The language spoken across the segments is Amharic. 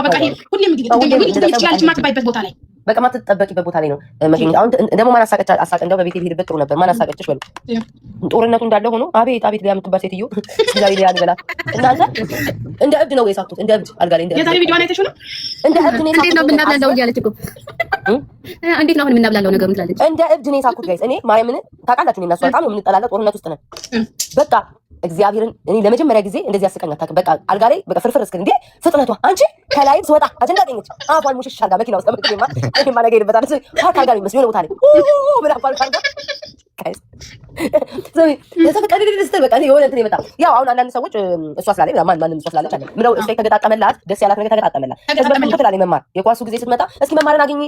በቃ ሁሌም ትችላለች ማትባይበት ቦታ ላይ በቃ ማትጠበቂበት ቦታ ላይ ነው መገኘት። አሁን ደግሞ ማን አሳቀ እንደው በቤት ብሄድበት ጥሩ ነበር። ማን አሳቀችሽ በሉ። ጦርነቱ እንዳለ ሆኖ አቤት አቤት ሊያ የምትባል ሴትዮ እግዚአብሔር ያንገላ። እናንተ እንደ እብድ ነው የሳቱት፣ እንደ እብድ አልጋ ላይ እንደ እብድ። የዛሬ ቪዲዮ ላይ አይተሽው ነው እንደ እብድ ነው የሳቱት። እንዴት ነው የምናብላለው እያለች እኮ እንዴት ነው አሁን የምናብላለው ነገሩን ትላለች። እንደ እብድ ነው የሳቱት ጋይስ። እኔ ማርያምን ታውቃላችሁ፣ እኔና እሷ በጣም ነው የምንጠላለው። ጦርነት ውስጥ ነን በቃ እግዚአብሔርን እኔ ለመጀመሪያ ጊዜ እንደዚህ ያስቀኝ አታውቅም። በቃ አልጋ ላይ በቃ ፍርፍር እስከ እንዴ ፍጥነቷ አንቺ ከላይ ስወጣ አጀንዳ አገኘች። አፏን ሙሽሽ አልጋ መኪና ውስጥ ለምትገማ እኔማ ነገ ይልበታል ፓርክ አልጋ ነው መስሎኝ ቦታ ላይ ብላ ፓርክ አልጋ ጋይስ በቃ የሆነ እንትን የመጣ ያው አሁን አንዳንድ ሰዎች እሷ ስላለኝ ማንም እሷ ስላለች አለ ምለው እስኪ ተገጣጠመላት ደስ ያላት ነገር ተገጣጠመላት። ከዚህ በፊት ትላለች መማር የኳሱ ጊዜ ስትመጣ እስኪ መማርን አገኘ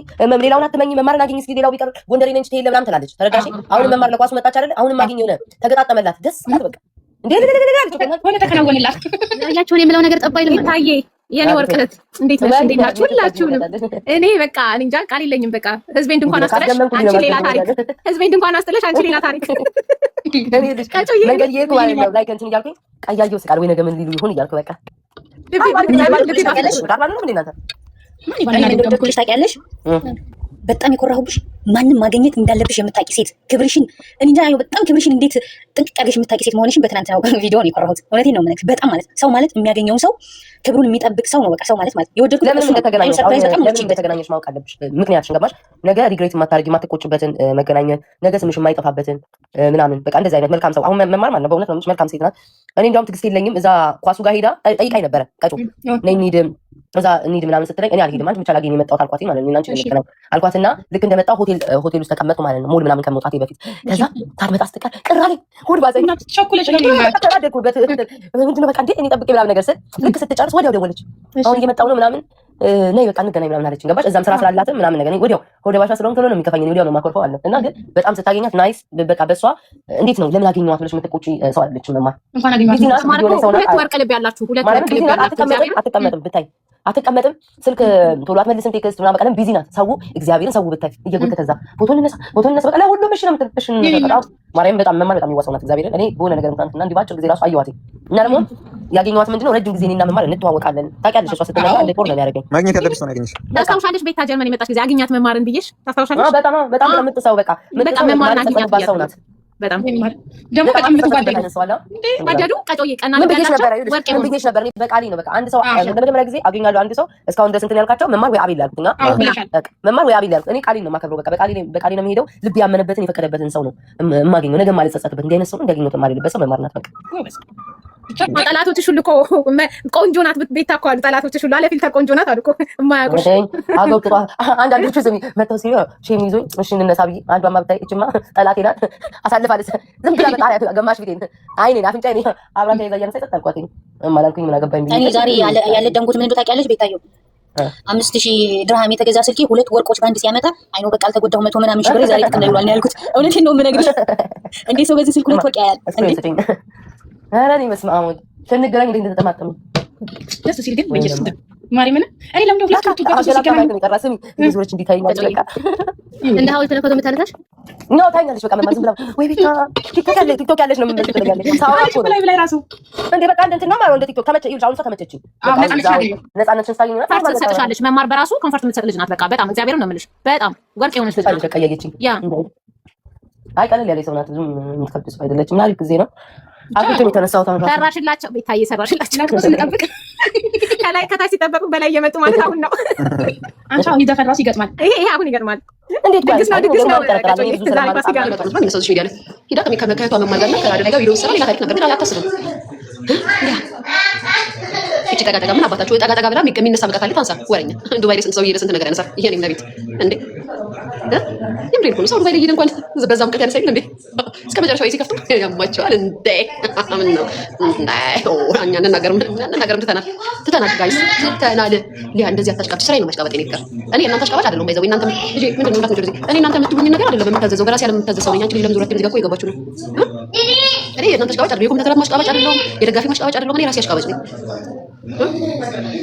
ሌላውን አትመኝ መማርን አገኘ እስኪ ሌላው ቢቀር ጎንደሬ ነኝ ትሄድ ለምናምን ትላለች። ተረዳሽ? አሁን መማር ለኳሱ መጣች አይደል? አሁንም አገኘ የሆነ ተገጣጠመላት ደስ በቃ እንዴ ወደ ተከናወነላት ያያችሁን የምለው ነገር ጠባይ ለምታዬ የኔ ወርቅት እንዴት ነሽ? እንዴት ናችሁ? ሁላችሁንም እኔ በቃ እንጃ ቃል የለኝም። በቃ ህዝቤን ድንኳን አስጥለሽ አንቺ ሌላ ታሪክ፣ ህዝቤን ድንኳን አስጥለሽ አንቺ ሌላ ታሪክ። መንገድ እየሄድኩ ማለት ነው ላይ ከእንትን እያልኩኝ ቀያየው ስቃል ወይ ነገ ምን ሊሉ ይሆን እያልኩ በቃ ታውቂያለሽ በጣም የኮራሁብሽ ማንም ማግኘት እንዳለብሽ የምታውቂ ሴት ክብርሽን እንጃ በጣም ክብርሽን እንዴት ጥንቅቅ አድርገሽ የምታውቂ ሴት መሆንሽን በትናንትናው ቪዲዮ ነው የኮራሁት። እውነቴን ነው የምነግርሽ። በጣም ማለት ሰው ማለት የሚያገኘውን ሰው ክብሩን የሚጠብቅ ሰው ነው። በቃ ሰው ማለት የወደድኩት ለምን እንደተገናኘሽ ማወቅ አለብሽ። ምክንያትሽን ገባሽ? ነገ ሪግሬት የማታደርጊ የማትቆጭበትን መገናኘት ነገ ስምሽ የማይጠፋበትን ምናምን በቃ እንደዚህ አይነት መልካም ሰው አሁን መማር ማለት ነው። በእውነት ነው መልካም ሴት ናት። እኔ እንዲያውም ትዕግስት የለኝም። እዛ ኳሱ ጋር ሄዳ ጠይቃኝ ነበረ ቀጮ ነይ እንሂድ እዛ እንሂድ ምናምን ስትለኝ እኔ አልሄድም አንቺ ብቻ ላገኝ የመጣሁት አልኳት ማለት ነው። እናንቺ ነው አልኳትና ልክ እንደመጣሁ ሆቴል ውስጥ ተቀመጥኩ ማለት ነው። ሞል ምናምን ከመውጣቴ በፊት ከዛ ሳትመጣ ስትቀር ቅር አለኝ። ሆድ ባዘኝ ቸኩለሽ ነው ተናደድኩበት። ምንድን ነው በቃ እንዴ እኔ ጠብቄ ምናምን ነገር ስል ልክ ስትጨርስ ወዲያው ደወለች። አሁን እየመጣሁ ነው ምናምን ነይ በቃ እንገናኝ ምናምን አለችኝ። ገባሽ? እዛም ስራ ስላላትም ምናምን ነገር ወዲያው ሆደ ባሻ ስለሆንኩ ነው የሚከፋኝ። ወዲያው ነው የማኮርፈው አለ እና ግን በጣም ስታገኛት ናይስ በቃ በሷ እንዴት ነው ለምን አገኘኋት ብለሽ የምትቆጪ ሰው አይደለችም። መማር እንኳን አገኘኋት ማለት ነው። ሁለት ወርቅ ልብ ያላችሁ ሁለት ወርቅ ልብ ያላችሁ አትቀመጥም ብታይ አትቀመጥም ስልክ ቶሎ አትመልስም። ቴክስት ምናምን በቃ ቢዚ ናት። ሰው እግዚአብሔርን ሰው ብታይ እየጎተተ እዛ ፎቶ እንነሳ በቃ ለሁሉም እሺ ነው የምትልሽ። ማርያም በጣም መማር በጣም ይዋሰው ናት። እግዚአብሔርን እኔ በሆነ ነገር እንኳን እንዲህ ባጭር ጊዜ ራሱ አየኋት እና ደግሞ ያገኘኋት ምንድነው ረጅም ጊዜ እኔና መማር እንተዋወቃለን። ታውቂያለሽ እሷ ስትመጣ እንደ ፖር ነው የሚያደርገኝ። ማግኘት ያለብሽ ሰው ያገኘሽ ታስታውሻለሽ? ቤታ ጀርመን የመጣች ጊዜ አግኛት መማርን ብዬሽ ታስታውሻለሽ? በጣም የምትሰው በቃ መማርን አግኛት ሰው ናት። በጣም ደግሞ በጣም የምትጓደኝ ወደዱ ቀጮዬ ቀና ምን ብዬሽ ነበር? በቃሌ ነው በቃ አንድ ሰው ለመጀመሪያ ጊዜ አገኛለሁ አንድ ሰው እስካሁን ድረስ እንትን ያልካቸው መማር ወይ አቤል ያልኩት እና መማር ወይ አቤል ያልኩት እኔ ቃሌን ነው የማከብረው። በቃ በቃሌ ነው የሚሄደው። ልብ ያመነበትን የፈቀደበትን ሰው ነው የማገኘው። ነገ ማለት ጸጸትበት እንዲህ አይነት ሰው እንዳገኘው ተማሪልበት ሰው መማር ናት። በቃ ጠላቶችሽ ሁሉ እኮ ቆንጆ ናት። ቤታ እኮ አሉ ጠላቶችሽ ሁሉ አለ ፊልተር ቆንጆ ናት አሉ እኮ የማያውቁሽ አገብጥሯ አንዳንዶቹ ስሚ መተው ሲሉ ሼም ይዞኝ እሺ እንነሳ ብዬ አንዷማ ብታይ እችማ ጠላቴ ናት አሳልፋለች። ዝም ብላ በቃ ገማሽ ፊቴን አይኔን አፍንጫዬን አብራ ተይዛ እያነሳ ይጠጣልኳት አላልኩኝ ምን አገባኝ ብዬ እኔ ዛሬ ያለ ደንጉት ምን እንደው ታውቂያለሽ ቤታየው 5000 ድርሃም የተገዛ ስልኬ ሁለት ወርቆች ባንድ ሲያመጣ አይኖ በቃ አልተጎዳሁ 100 ምናምን ሺህ ብር ዛሬ ጥቅም ላይ ውሏል ነው ያልኩት። እውነቴን ነው የምነግርሽ። እንዴ ሰው በዚህ ስልክ ሁለት ወርቅ ያያል እንዴ? ኧረ እኔ መስማ አሞድ ስንገናኝ እንዴት እንደተጠማጠሙ ደስ ሲል ግን ወይስ ማርያምን እኔ ለምን ሁለት ከቱ ጋር ሲገናኝ ተቀራሰሚ ብዙዎች እንዲታይኝ በቃ እንደ ሀውልት ተነፈቶ መታለታሽ ነው ታኛለሽ። በቃ መማር ዝም ብላ ወይ ቤታ ቲክቶክ ያለሽ ነው የምትመስል ትለኛለች። ሳውራችሁ ላይ ብላይ ራሱ እንዴ በቃ እንትን ነው ማለት እንደ ቲክቶክ ተመቸ ይልሽ። አሁን ተመቸችኝ። ነፃነትሽን ስታገኝ ነው ኮንፈርት ትሰጥሻለች። መማር በራሱ ኮንፈርት የምትሰጥ ልጅ ናት። በቃ በጣም እግዚአብሔርን ነው የምልሽ። በጣም ወርቅ የሆነች ልጅ ናት። በቃ ያየችኝ ያ አይ ቀለል ያለች ሰው ናት። ብዙም የምትከብድ ሰው አይደለችም። አሪፍ ጊዜ ነው አፍንጫም የተነሳሁት አሁን ሰራሽላቸው ቤታዬ ሰራሽላቸው። ስንጠብቅ ከላይ ከታች ሲጠበቁ በላይ እየመጡ ማለት አሁን ነው። አንቺ አሁን ይደፈራስ ይገጥማል። ይሄ አሁን ይገጥማል። እንዴት ድግስ ነው ሂዳ ከመካየቷ መማርና ከአደጋ ጋር ቪዲዮ ሰራ ሌላ ታሪክ ነበር። ግን አላታስብም እቺ ጠጋጠጋ ምን አባታችሁ ጠጋጠጋ ብላ የሚነሳ መቃት አለ። ታንሳ ወረኛ ዱባይ ላይ ስንት ሰው ይረስንት ነገር ያነሳ ይሄ ነው ለቤት እንዴ የምሬን ነው። ሰው ዱባይ ላይ ይሄን እንኳን በዛም ቀጥ ያነሳ እንዴ እስከ መጨረሻው ይሲ ከፍቱ ያማቸዋል እንዴ ምን ነው ነው አኛ እንናገርም ትተናል ጋይስ ትተናል። ሊያ እንደዚህ አታሽቃብጥ። ስራዬ ነው ማሽቃበጥ። እኔ እኔ እናንተ አሽቃባጭ አይደለም ባይዘው እናንተ ልጅ ምንድነው እንዳትወጪ እኔ እናንተ የምትሉኝ ነገር አይደለም የምታዘዘው በራሴ ያለ የምታዘዘው ነኝ። አንቺ ለምን ዙራችሁ እዚህ ጋር የገባችሁ ነው? እኔ እናንተ አሽቃባጭ አይደለም። የኮምፒውተር ማሽቃባጭ አይደለም። የደጋፊ ማሽቃባጭ አይደለም። እኔ ራሴ አሽቃባጭ ነኝ።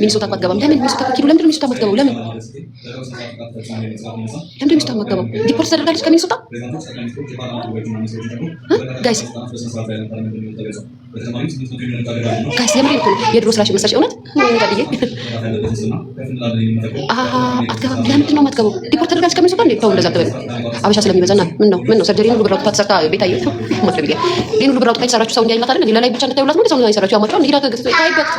ሚኒሶታ አትገባም። ለምን ሚኒሶታ ከኪሉ ለምን ሚኒሶታ አትገባም? ለምን ሚኒሶታ አትገባም? ዲፖርት ተደርጋለች ከሚኒሶታ ጋይስ ጋይስ የምሬን እኮ ነው። የድሮ ስራሽ መሰለሽ እውነት ጋድዬ አትገባም። ለምንድን ነው የማትገባው? ዲፖርት ተደርጋለች ከሚሱ ጋር ተው እንደዛ አትበል። አበሻ ስለሚበዛና ምን ነው ሰርጀሪን ሁሉ ብራውጣ ተሰርታ ቤታዬ ማፍረቢያ ይሄን ሁሉ ብራውጣ የተሰራችሁ ሰው እንዲያይላት አይደል? ሌላ ላይ ብቻ እንድታዩላት ነው ሰው የሰራችሁ ያማቸው እንዲራ ታይበት።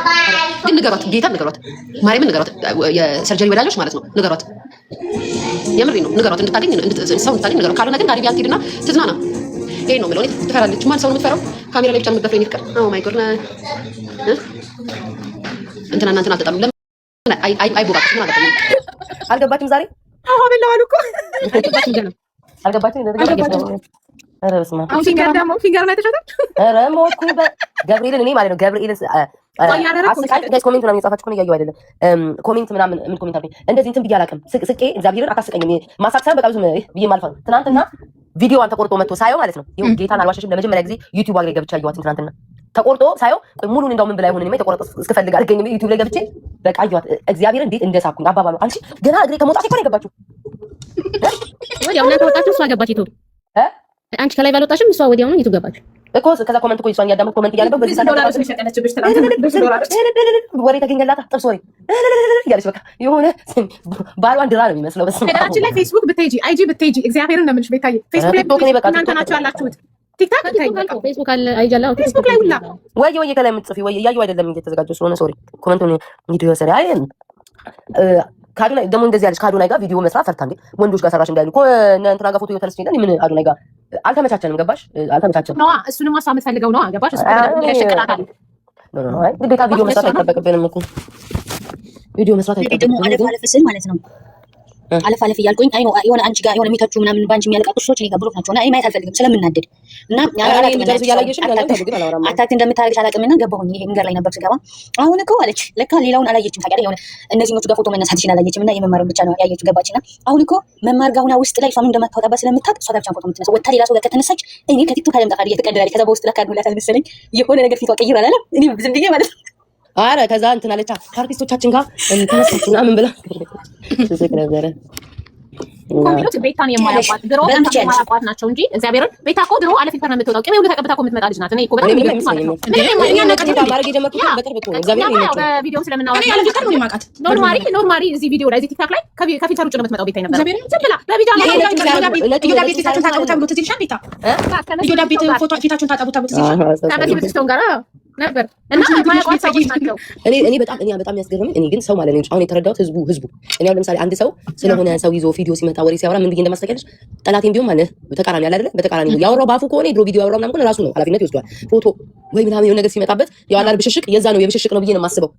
ግን ንገሯት፣ ጌታ ንገሯት፣ ማርያምን ንገሯት፣ የሰርጀሪ ወዳጆች ማለት ነው ንገሯት። የምሬን ነው ንገሯት፣ እንድታገኝ ሰው እንድታገኝ ንገሯት። ካልሆነ ግን ካሪቢያን ትሄድና ትዝናና። ይሄ ነው የምለው። ትፈራለች። ማን ሰው ነው የምትፈራው? ካሜራ ላይ ብቻ የምትደፍረኝ ይፍቀር። ኦ ማይ ጎድ እንትና እናንተና አትጣሉ። ለምን አይቦባችሁ? ምን አገባኝ? አልገባችም ዛሬ አዎ በላው አልኩ አልገባችም ገና አልገባችም። ኧረ በስመ አብ። አሁን ፊንገር ላይ ተሸጠ። ኧረ ሞትኩኝ በገብርኤልን እኔ ማለት ነው ገብርኤልን አስቃይ ኮሜንት ምናምን የጻፋችሁ እኮ እያየሁ አይደለም። ኮሜንት ምናምን ምን ኮሜንት አለኝ እንደዚህ እንትን ብዬ አላውቅም። ስቄ እግዚአብሔርን አታስቀኝም። ማሳክሰብ በቃ ብዙም ብዬ ማልፈው ትናንትና ቪዲዮዋን ተቆርጦ መጥቶ ሳየው ማለት ነው። ይኸው ጌታን አልዋሸሽም። ለመጀመሪያ ጊዜ ዩቲዩብ አግሬ ገብቼ አየኋት ትናንትና ተቆርጦ ሳየው። ሙሉን እንደው ምን ብላ ይሆን እኔ ተቆርጦ እስክፈልግ አልገኝም። ዩቲዩብ ላይ ገብቼ በቃ አየኋት። እግዚአብሔርን እንዴት እንደሳኩኝ አባባሉ አንቺ ገና እግሬ ከመውጣት እኮ ነው የገባችሁ። ወዲያው እናንተ ወጣችሁ እሷ ገባች ዩቲዩብ። አንቺ ከላይ ባልወጣሽም እሷ ወዲያውኑ ዩቲዩብ ገባች እኮ። ከዛ ኮሜንት እኮ እሷን እያዳመጥኩ ኮሜንት እያነበብኩ በዚህ ወሬ ተገኘላታ ጥርስ ወሬ እያለች በቃ የሆነ ባሏን ድራ ነው የሚመስለው። ነገራችን ላይ ፌስቡክ ብትሄጂ አይጂ ብትሄጂ እግዚአብሔርን ነው የምልሽ ቤታዬ። ፌስቡክ ላይ እናንተ ናችሁ ያላችሁት። ቲክታክ ፌስቡክ አለ አይጃላ ፌስቡክ ላይ ሁላ ወይ ከላይ የምትጽፊ ወይ እያየሁ አይደለም እየተዘጋጀሁ ስለሆነ ሶሪ። ኮሜንቱን ቪዲዮ ሰሪ አይ ከአዶናይ ደግሞ እንደዚህ ያለች ከአዶናይ ጋር ቪዲዮ መስራት ፈርታ እንዴ ወንዶች ጋር ሰራሽ እንዳይሉ እኮ እንትና ጋር ፎቶ ተነስቼ እንዴ ምን አዶናይ ጋር አልተመቻቸንም። ገባሽ? አልተመቻቸንም ነው እሱንም እሷ የምትፈልገው ነው። ገባሽ? እሱ ያሸቅላታል። አይ ግዴታ ቪዲዮ መስራት አይጠበቅብንም እኮ ቪዲዮ መስራት አይጠበቅብንም። ደግሞ አለፍ ስል ማለት ነው አለፍ እያልኩኝ አይ ነው የሆነ አንቺ ጋር የሆነ የሚተቹ ምናምን ባንቺ የሚያለቃቁ ሰዎች እኔ ጋር ብሎክ ናቸው እና እኔ ማየት አልፈልግም ስለምናደድ እና አታክት እንደምታደርግሽ አላውቅምና ገባሁኝ። ይሄ መንገድ ላይ ነበር ስገባ አሁን እኮ አለች ለካ ሌላውን አላየችም ታውቂያለሽ። የሆነ እነዚህኞቹ ጋር ፎቶ መነሳትሽን አላየችም እና የመማሩን ብቻ ነው ያየችው። ገባችና አሁን እኮ መማር ጋር ሁና ውስጥ ላይ እሷ ምን እንደማታወጣባት ስለምታውቅ እሷ ጋር ብቻ ፎቶ የምትነሳው ወታ ሌላ ሰው ጋር ከተነሳች እኔ ከቲክቶክ አለም ጠቃሪ እየተቀደዳለች። ከዛ በውስጥ ለካ አድርጎላታል መሰለኝ የሆነ ነገር ፊቷ ቀይር አላለም። እኔ ዝም ብዬ ማለት ነው አረ ከዛ እንትን አለቻ ከአርቲስቶቻችን ጋር ተነሳች ምናምን ብላ ስስቅ ነበረ። ኮሚኒቲ ቤታን የማያቋት ድሮ የማያቋት ናቸው እንጂ እግዚአብሔርን ቤታ እኮ ድሮ አለ ፊልተር ነው የምትወጣው። ቅቤ ሁሉ ተቀብታ እኮ የምትመጣ ልጅ ናት። እኔ እኮ በጣም ማለት ነው በቪዲዮ ስለምናወራ ኖርማሊ እዚህ ቪዲዮ ላይ እዚህ ቲክታክ ላይ ከፊልተር ውጭ ነው የምትመጣው። ቤታ ነበር ዝም ብላ በቢጃማ ቤት ፊታችሁን ታጠቡ ተብሎ ትዝ ይልሻል። ቤታ ቤት ፎቶ ፊታችሁን ታጠቡ ተብሎ ትዝ ይልሻል። ከነዚህ ብትስቶን ጋር ነበር እና ማያቋት ሰዎች ናቸው። እኔ በጣም ያስገርመኝ እኔ ግን ሰው ማለት ነው አሁን የተረዳሁት ህዝቡ እኔ አሁን ለምሳሌ አንድ ሰው ስለሆነ ሰው ይዞ ቪዲዮ ሲመጣ ወሬ ሲያወራ ምን ብዬ እንደማስተካከልሽ ጠላቴም ቢሆን ማለት በተቃራኒ ያለ አይደለ በተቃራኒ ያወራው ባፉ ከሆነ ድሮ ቪዲዮ ያወራው ምናምን ራሱ ነው ኃላፊነት ይወስዷል። ፎቶ ወይ ምናምን የሆነ ነገር ሲመጣበት ያው አላር ብሽሽቅ የዛ ነው የብሽሽቅ ነው ብዬ ነው የማስበው።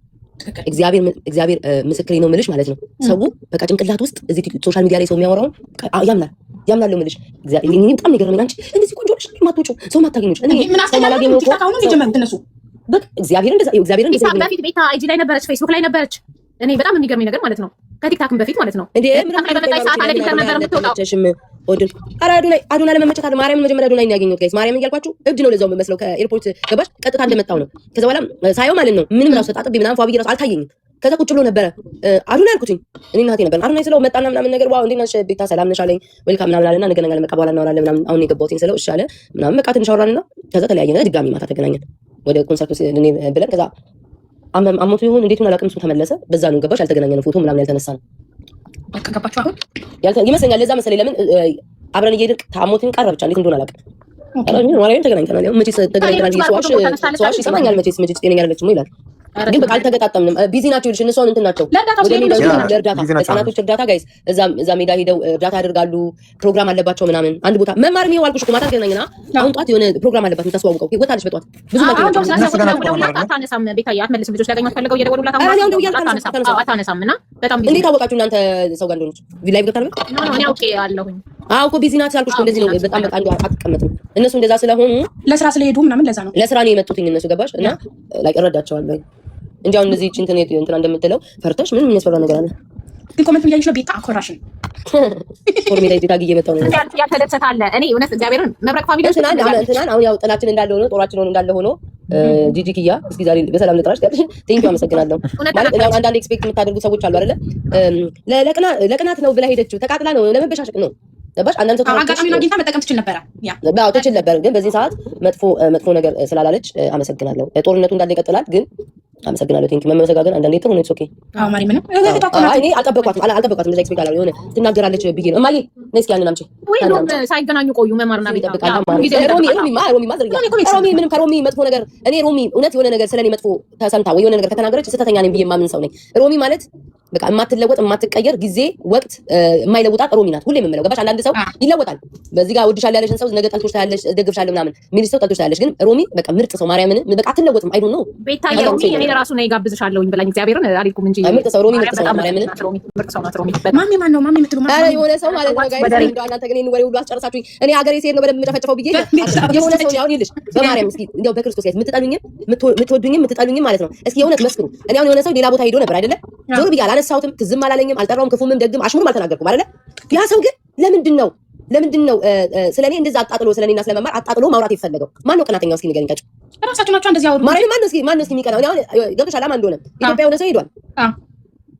እግዚአብሔር ምስክሬ ነው የምልሽ ማለት ነው። ሰው በቃ ጭንቅላት ውስጥ እዚህ ሶሻል ሚዲያ ላይ ሰው የሚያወራውን ያምናል ነው የምልሽ። እግዚአብሔር እኔ በጣም ነገር ነው አንቺ እንደዚህ ቆንጆ ነሽ ማትወጪው ሰው ማታገኙሽ እኔ ሰው ማላገኘው እኮ ታውቃው ነው የጀመሩት እነሱ በቃ እግዚአብሔርን እንደዛ በፊት ቤታ አይጂ ላይ ነበረች፣ ፌስቡክ ላይ ነበረች። እኔ በጣም የሚገርመኝ ነገር ማለት ነው ከቲክታክም በፊት ማለት ነው እንዴ ምን አዶናይ ለመመቸት አለ ማርያምን መጀመሪያ አዶናይ ነው ያገኘሁት ጋይስ። ማርያምን እያልኳችሁ እብድ ነው ለዛው የምመስለው ከኤርፖርት ገባሽ ቀጥታ እንደመጣው ነው። ከዛ በኋላ ሳየው ማለት ነው ምንም ራሱ ተጣጥቤ ምናምን ፏብዬ ራሱ አልታየኝም። ከዛ ቁጭ ብሎ ነበረ አዶናይ አልኩትኝ እኔ እናቴ ነበር አዶናይ ስለው መጣና ምናምን ነገር ዋው እንዴት ነሽ ቤታ ሰላም ነሽ አለኝ። ዌልካም ምናምን አለና እንገናኛለን በቃ በኋላ እናወራለን ምናምን አሁን የገባሁትኝ ስለው እሺ አለ ምናምን በቃ ትንሽ አወራንና ከዛ ተለያየን። ድጋሚ ማታ ተገናኘን ወደ ኮንሰርቱ ብለን ከዛ አሞቱ ይሁን እንዴት ነው አላውቅም። እሱ ተመለሰ። በዛ ነው ገባሽ ያልተገናኘነው ፎቶ ምናምን ያልተነሳ ነው በቃ ገባችሁ አሁን ይመስለኛል። ለዛ መሰለኝ ለምን አብረን እየሄድን ታሞቱን ቀረ ብቻ እንዴት እንደሆነ አላውቅም። ወሬን ተገናኝተናል። ያው መቼስ ተገናኝተናል። ሰዋሽ ይሰማኛል መቼስ ጤነኛ አይደለችም ይላል ግን በቃ አልተገጣጠምንም። ቢዚ ናቸው ልጅ እነሱ እንትን ናቸው ለእርዳታ ህጻናቶች እርዳታ ጋይስ እዛ ሜዳ ሄደው እርዳታ ያደርጋሉ። ፕሮግራም አለባቸው ምናምን አንድ ቦታ መማር ነው አልኩሽ እኮ ማታ ተገናኘና አሁን ጧት የሆነ ፕሮግራም አለባት የምታስተዋውቀው ወጣለች በጧት ብዙ ነገር አታነሳም ቤታዬ አትመልስም። ልጆች ሊያገኟት ፈልገው እየደወሉላት አታነሳም እና በጣም ቢዚ እንዴት አወቃችሁ እናንተ ሰው ጋር እንደሆነች ላይቭ ገብታ ነበር እኔ አውቄ አለሁኝ እኮ ቢዚ ናት ያልኩሽ እንደዚህ ነው በጣም በቃ አትቀመጥም እነሱ እንደዛ ስለሆኑ ለስራ ስለሄዱ ምናምን ለዛ ነው ለስራ ነው የመጡትኝ እነሱ ገባሽ እና ላይ እረዳቸዋለሁ እንጂ አሁን እነዚህ እንትን እንደምትለው ፈርተሽ ምንም የሚያስፈራ ነገር አለ ግን ኮሜንት እያየሽ ነው ቤታ አኮራሽን ፎርሜ ላይ ዲታግ እየመጣው ነው ያልተደሰተ አለ። እኔ እውነት እግዚአብሔርን መብረቅ ፋሚሊ እንትናን አሁን ያው ጥላችን እንዳለ ሆኖ ጦራችን እንዳለ ሆኖ ጂጂ ኪያ እስኪ ዛሬ በሰላም ልጥራሽ ቴንኪው አመሰግናለሁ። ማለት ያው አንዳንድ ኤክስፔክት የምታደርጉ ሰዎች አሉ አይደለ ለቅናት ነው ብላ ሄደችው ተቃጥላ ነው ለመበሻሸቅ ነው ገባሽ? አንዳንድ ሰው አጋጣሚውን አግኝታ መጠቀም ትችል ነበረ። ያው ትችል ነበር፣ ግን በዚህ ሰዓት መጥፎ ነገር ስላላለች አመሰግናለሁ። ጦርነቱ እንዳለ ይቀጥላል፣ ግን አመሰግናለሁ። ቴንኪ መመሰጋገን አንዳንዴ ጥሩ ነው። ኦኬ አዎ ማሪ ምንም እኔ አልጠበቅኳትም እንደዛ ኤክስፔክት አላደረኩም። የሆነ ትናገራለች ብዬ ነው። እማዬ ነይ እስኪ ያንን አምጪ ወይ ነው ሳይገናኙ ቆዩ። መማርና ቤት ሮሚ ምንም ከሮሚ መጥፎ ነገር እኔ ሮሚ እውነት የሆነ ነገር ስለኔ መጥፎ ተሰምታ ወይ የሆነ ነገር ከተናገረች ስህተተኛ ነኝ ብዬ የማምን ሰው ነኝ። ሮሚ ማለት በቃ የማትለወጥ የማትቀየር ጊዜ ወቅት የማይለውጣት ሮሚ ናት። ሁሌ የምለው ገባሽ? አንዳንድ ሰው ይለወጣል። በዚህ ጋር ወድሻለሁ ያለሽን ሰው ነገ ጠልቶሽ ታያለሽ፣ ደግፍሻለሁ ምናምን ሚል ሰው ጠልቶሽ ታያለሽ። ግን ሮሚ በቃ ምርጥ ሰው ማርያምን በቃ አትለወጥም። አይዱ ነው ቤታዬ ሮሚ እኔ ራሱ ነው ይጋብዝሻለሁኝ ብላኝ እግዚአብሔርን አልኩም እንጂ ምርጥ ሰው ሮሚ ምርጥ ሰው ማርያምን ምርጥ ሰው ናት ሮሚ። ማሚ ማን ነው ማሚ የምትሉ ማለት የሆነ ሰው ማለት ነው ጋይስ። እንደው እናንተ ግን ወሬ ሁሉ አስጨርሳችሁኝ እኔ ሀገሬ ሲሄድ ነው በደንብ የምጨፈጨፈው ብዬ የሆነ ሰው ያው ይልሽ በማርያም እስኪ እንደው በክርስቶስ ላይ የምትወዱኝም የምትጠሉኝም ማለት ነው እስኪ የሆነ መስክሩ። እኔ አሁን የሆነ ሰው ሌላ ቦታ ሄዶ ነበር አይደለ? ዞር ብዬ አላነሳሁትም፣ ትዝም አላለኝም፣ አልጠራውም፣ ክፉምም ደግም አሽሙርም አልተናገርኩም አይደለ? ያ ሰው ግን ለምንድን ነው ስለኔ እንደዛ አጣጥሎ ስለኔና ስለመማር አጣጥሎ ማውራት የፈለገው? ማን ነው ቅናተኛው? እስኪ ንገረኝ። ቀጭ ራሳችሁ ናችሁ እንደዚህ አውሩ። ማርያም ማን ነው እስኪ የሚቀናው? እኔ አሁን ገብቶሻል። ማን እንደሆነ ኢትዮጵያ የሆነ ሰው ሄዷል።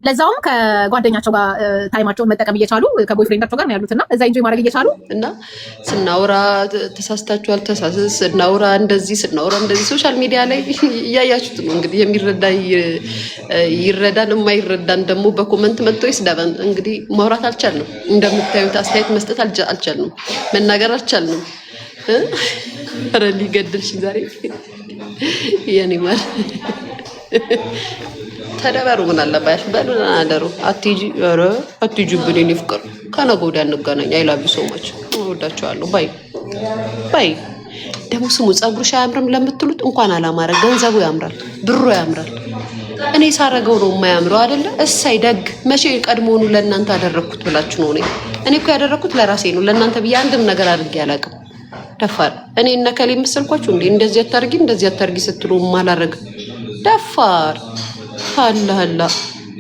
ለዛውም ከጓደኛቸው ጋር ታይማቸውን መጠቀም እየቻሉ ከቦይፍሬንዳቸው ጋር ነው ያሉትና እዛ ኢንጆይ ማድረግ እየቻሉ እና ስናውራ ተሳስታችኋል፣ ስናውራ እንደዚህ ሶሻል ሚዲያ ላይ እያያችሁት ነው እንግዲህ። የሚረዳ ይረዳን፣ የማይረዳን ደግሞ በኮመንት መጥቶ ይስደበን። እንግዲህ ማውራት አልቻልንም፣ እንደምታዩት አስተያየት መስጠት አልቻልንም፣ መናገር አልቻልንም። ኧረ ሊገድልሽ ዛሬ የኔ ማር ተደበሩ ምን አለባሽ? በሉና አደሩ። አትሂጂ ብኔ ፍቅር ከነገ ወዲያ እንገናኝ። አይ ላቭ ዩ ሶ ማች እወዳቸዋለሁ። ባይ ደግሞ ስሙ ፀጉርሽ አያምርም ለምትሉት እንኳን አላማረ፣ ገንዘቡ ያምራል፣ ብሩ ያምራል። እኔ ሳረገው ነው የማያምረው አይደለ? እሳይ ደግ መቼ ቀድሞውኑ ለእናንተ አደረግኩት ብላችሁ ነው? እኔ እኮ ያደረግኩት ለራሴ ነው። ለእናንተ ብዬ አንድም ነገር አድርጌ አላውቅም። ደፋር እኔ እነ ከሌ መሰልኳችሁ እንዴ? እንደዚህ አታርጊ ስትሉ ማላረግ ደፋር አላህ